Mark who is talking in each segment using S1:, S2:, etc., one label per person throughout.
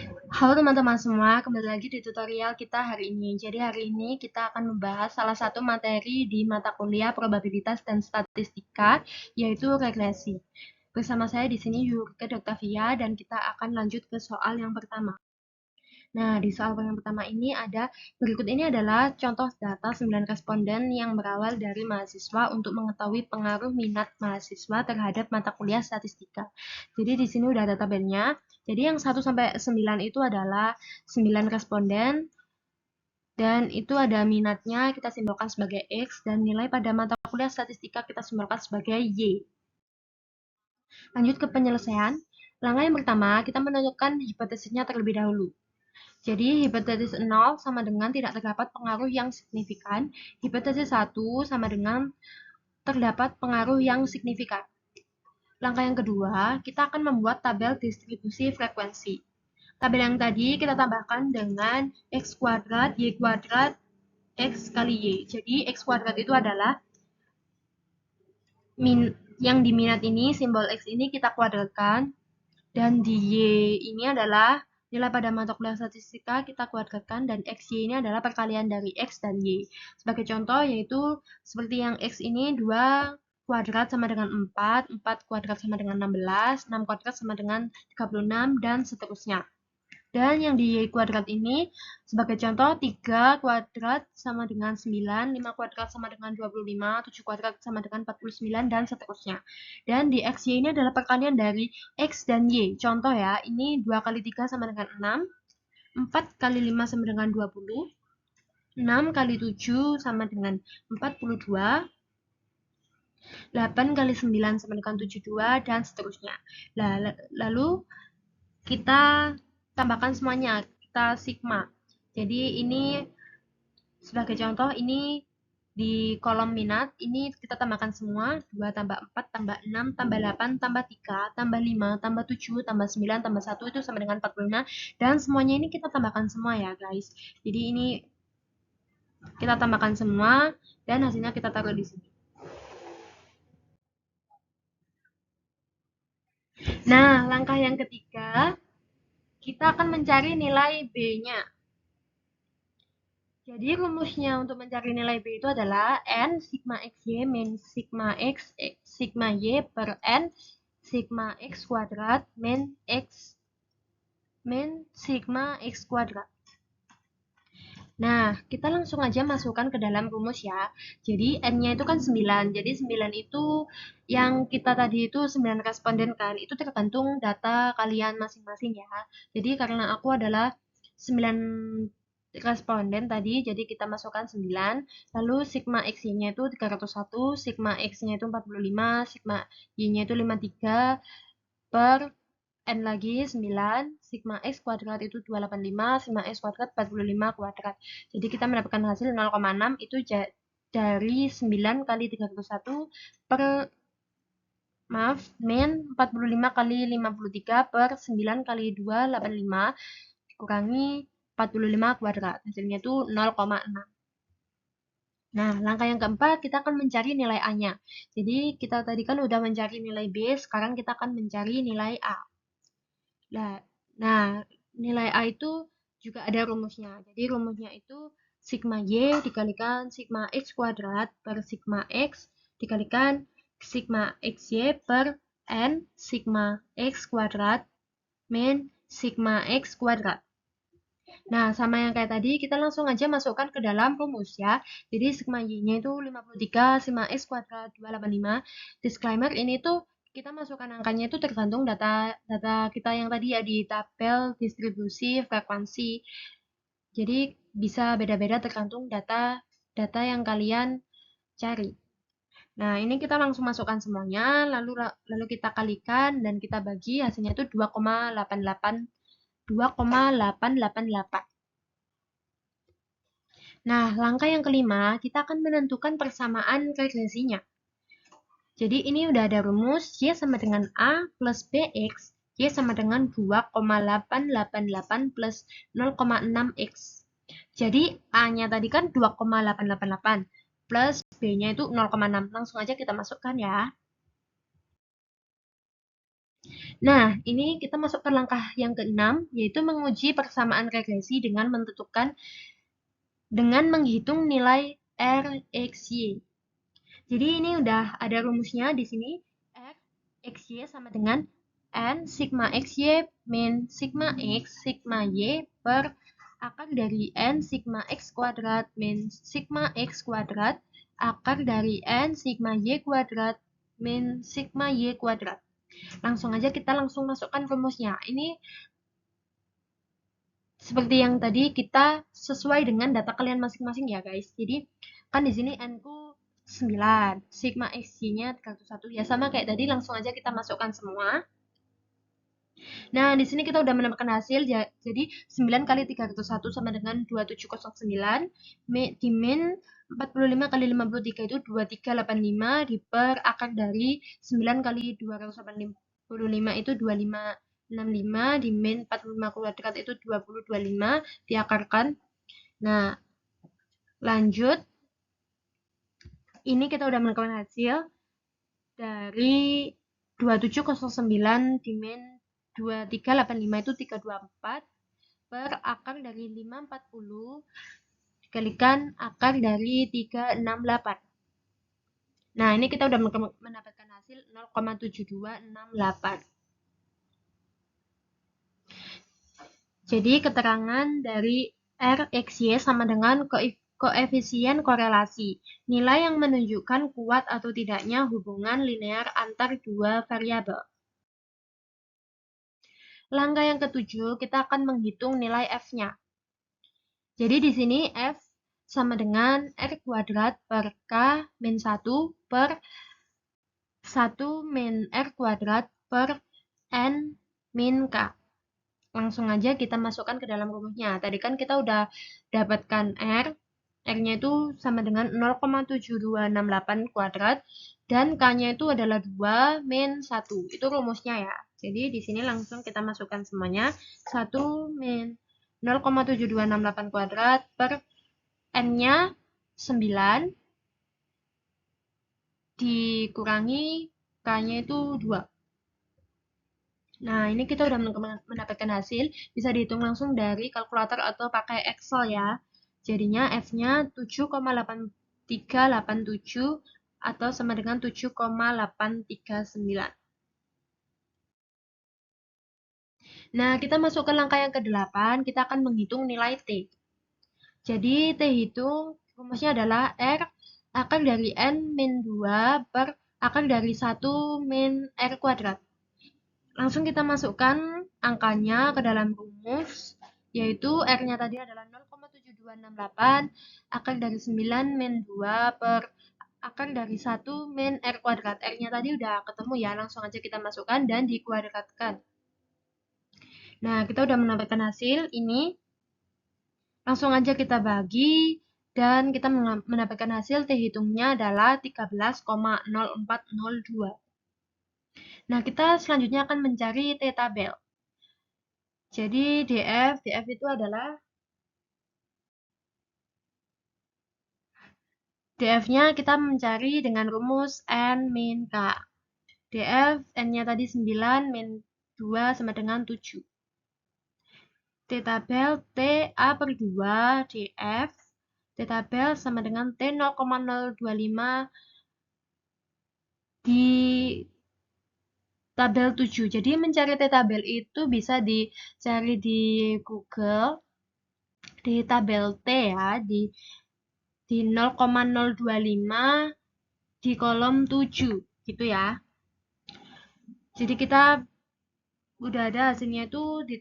S1: Halo teman-teman semua, kembali lagi di tutorial kita hari ini. Jadi hari ini kita akan membahas salah satu materi di mata kuliah probabilitas dan statistika, yaitu regresi. Bersama saya di sini Yurika Doktavia dan kita akan lanjut ke soal yang pertama. Nah, di soal yang pertama ini berikut ini adalah contoh data 9 responden yang berawal dari mahasiswa untuk mengetahui pengaruh minat mahasiswa terhadap mata kuliah statistika. Jadi di sini udah ada tabelnya. Jadi yang 1 sampai 9 itu adalah 9 responden dan itu ada minatnya kita simbolkan sebagai X dan nilai pada mata kuliah statistika kita simbolkan sebagai Y. Lanjut ke penyelesaian. Langkah yang pertama, kita menentukan hipotesisnya terlebih dahulu. Jadi, hipotesis 0 sama dengan tidak terdapat pengaruh yang signifikan. Hipotesis 1 sama dengan terdapat pengaruh yang signifikan. Langkah yang kedua, kita akan membuat tabel distribusi frekuensi. Tabel yang tadi kita tambahkan dengan X kuadrat, Y kuadrat, X kali Y. Jadi, X kuadrat itu adalah yang diminat ini, simbol X ini kita kuadratkan. Dan di Y ini adalah nilai pada mata kuliah statistika kita kuadratkan dan XY ini adalah perkalian dari X dan Y. Sebagai contoh yaitu seperti yang X ini 2 kuadrat sama dengan 4, 4 kuadrat sama dengan 16, 6 kuadrat sama dengan 36, dan seterusnya. Dan yang di Y kuadrat ini, sebagai contoh, 3 kuadrat sama dengan 9, 5 kuadrat sama dengan 25, 7 kuadrat sama dengan 49, dan seterusnya. Dan di XY ini adalah perkalian dari X dan Y. Contoh ya, ini 2 kali 3 sama dengan 6, 4 kali 5 sama dengan 20, 6 kali 7 sama dengan 42, 8 kali 9 sama dengan 72, dan seterusnya. Lalu kita tambahkan semuanya, kita sigma. Jadi ini sebagai contoh, ini di kolom minat, ini kita tambahkan semua, 2 tambah 4 tambah 6 tambah 8 tambah 3 tambah 5 tambah 7 tambah 9 tambah 1 itu sama dengan 45, dan semuanya ini kita tambahkan semua ya guys. Jadi ini kita tambahkan semua dan hasilnya kita taruh di sini. Nah, langkah yang ketiga, kita akan mencari nilai B-nya. Jadi rumusnya untuk mencari nilai B itu adalah N sigma XY min sigma X sigma Y per N sigma X kuadrat min sigma X kuadrat. Nah, kita langsung aja masukkan ke dalam rumus ya. Jadi N-nya itu kan 9. Jadi 9 itu yang kita tadi itu 9 responden kan. Itu tergantung data kalian masing-masing ya. Jadi karena aku adalah 9 responden tadi, jadi kita masukkan 9. Lalu sigma X-nya itu 301, sigma X-nya itu 45, sigma Y-nya itu 53 per N lagi 9, sigma X kuadrat itu 285, sigma X kuadrat 45 kuadrat. Jadi kita mendapatkan hasil 0,6 itu dari 9 kali 301 per min 45 kali 53 per 9 kali 285 dikurangi 45 kuadrat. Hasilnya itu 0,6. Nah, langkah yang keempat, kita akan mencari nilai A-nya. Jadi, kita tadi kan udah mencari nilai B, sekarang kita akan mencari nilai A. Nah, nilai A itu juga ada rumusnya. Jadi, rumusnya itu sigma Y dikalikan sigma X kuadrat per sigma X dikalikan sigma XY per N sigma X kuadrat min sigma X kuadrat. Nah, sama yang kayak tadi, kita langsung aja masukkan ke dalam rumus ya. Jadi, sigma Y-nya itu 53, sigma X kuadrat 285. Disclaimer, ini tuh kita masukkan angkanya itu tergantung data kita yang tadi ya di tabel distribusi frekuensi. Jadi, bisa beda-beda tergantung data yang kalian cari. Nah, ini kita langsung masukkan semuanya, lalu kita kalikan dan kita bagi, hasilnya itu 2,888. Nah, langkah yang kelima, kita akan menentukan persamaan regresinya. Jadi ini udah ada rumus, Y sama dengan A plus BX, Y sama dengan 2,888 plus 0,6X. Jadi A-nya tadi kan 2,888, plus B-nya itu 0,6. Langsung aja kita masukkan ya. Nah, ini kita masuk ke langkah yang keenam, yaitu menguji persamaan regresi dengan menghitung nilai RXY. Jadi ini udah ada rumusnya di sini. RXY sama dengan N sigma XY min sigma X sigma Y per akar dari N sigma X kuadrat min sigma X kuadrat akar dari N sigma Y kuadrat min sigma Y kuadrat. Langsung aja kita langsung masukkan rumusnya. Ini seperti yang tadi kita sesuai dengan data kalian masing-masing ya guys. Jadi kan di sini N ku 9, sigma X-nya 301 ya sama kayak tadi, langsung aja kita masukkan semua. Nah, di sini kita udah mendapatkan hasil, jadi 9 kali 301 sama dengan 2709, di min 45 kali 53 itu 2385, diper akar dari 9 kali 285 itu 2565, di min 45 kuadrat itu 2025, diakarkan. Nah, lanjut. Ini kita udah mendapatkan hasil dari 2709 di min 2385 itu 324 per akar dari 540 dikalikan akar dari 368. Nah, ini kita udah mendapatkan hasil 0,7268. Jadi, keterangan dari RXY sama dengan koefisien korelasi, nilai yang menunjukkan kuat atau tidaknya hubungan linear antar dua variabel. Langkah yang ketujuh, kita akan menghitung nilai F-nya. Jadi di sini F sama dengan R kuadrat per K min 1 per 1 min R kuadrat per N min K. Langsung aja kita masukkan ke dalam rumusnya. Tadi kan kita udah dapatkan R-nya itu sama dengan 0,7268 kuadrat, dan K-nya itu adalah 2 min 1. Itu rumusnya ya. Jadi di sini langsung kita masukkan semuanya. 1 min 0,7268 kuadrat per N-nya 9 dikurangi K-nya itu 2. Nah, ini kita udah mendapatkan hasil, bisa dihitung langsung dari kalkulator atau pakai Excel ya. Jadinya F-nya 7,8387 atau sama dengan 7,839. Nah, kita masuk ke langkah yang ke-8, kita akan menghitung nilai T. Jadi, T hitung rumusnya adalah R akar dari N min 2 per akar dari 1 min R kuadrat. Langsung kita masukkan angkanya ke dalam rumus, yaitu R-nya tadi adalah 0,7268, akar dari 9 min 2 per akar dari 1 min R kuadrat. R-nya tadi udah ketemu ya, langsung aja kita masukkan dan dikuadratkan. Nah, kita udah mendapatkan hasil ini. Langsung aja kita bagi, dan kita mendapatkan hasil T hitungnya adalah 13,0402. Nah, kita selanjutnya akan mencari T tabel. Jadi DF itu adalah DF-nya kita mencari dengan rumus N min K. DF N-nya tadi 9 min 2 sama dengan 7. T tabel T A per 2 DF. T tabel sama dengan T 0,025 di tabel 7. Jadi mencari T tabel itu bisa dicari di Google, di tabel T ya, di 0,025 di kolom 7 gitu ya. Jadi kita udah ada hasilnya itu di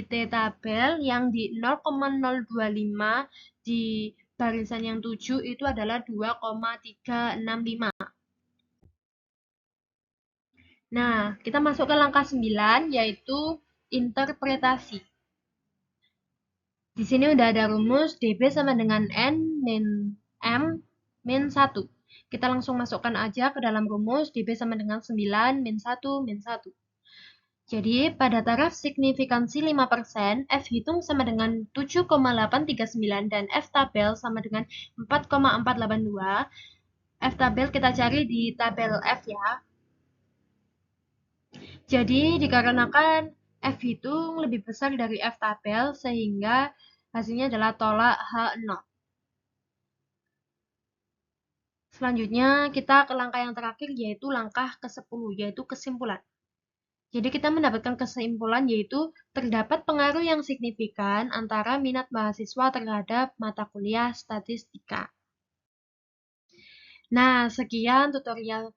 S1: T tabel yang di 0,025 di barisan yang 7 itu adalah 2,365. Nah, kita masuk ke langkah 9, yaitu interpretasi. Di sini udah ada rumus DB sama dengan N min M min 1. Kita langsung masukkan aja ke dalam rumus DB sama dengan 9 min 1 min 1. Jadi, pada taraf signifikansi 5%, F hitung sama dengan 7,839 dan F tabel sama dengan 4,482. F tabel kita cari di tabel F ya. Jadi dikarenakan F hitung lebih besar dari F tabel sehingga hasilnya adalah tolak H0. Selanjutnya kita ke langkah yang terakhir yaitu langkah ke-10 yaitu kesimpulan. Jadi kita mendapatkan kesimpulan yaitu terdapat pengaruh yang signifikan antara minat mahasiswa terhadap mata kuliah statistika. Nah, sekian tutorial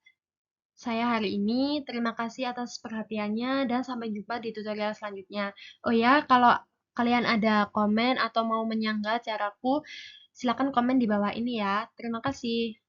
S1: saya hari ini. Terima kasih atas perhatiannya dan sampai jumpa di tutorial selanjutnya. Oh ya, kalau kalian ada komen atau mau menyanggah caraku, silakan komen di bawah ini ya. Terima kasih.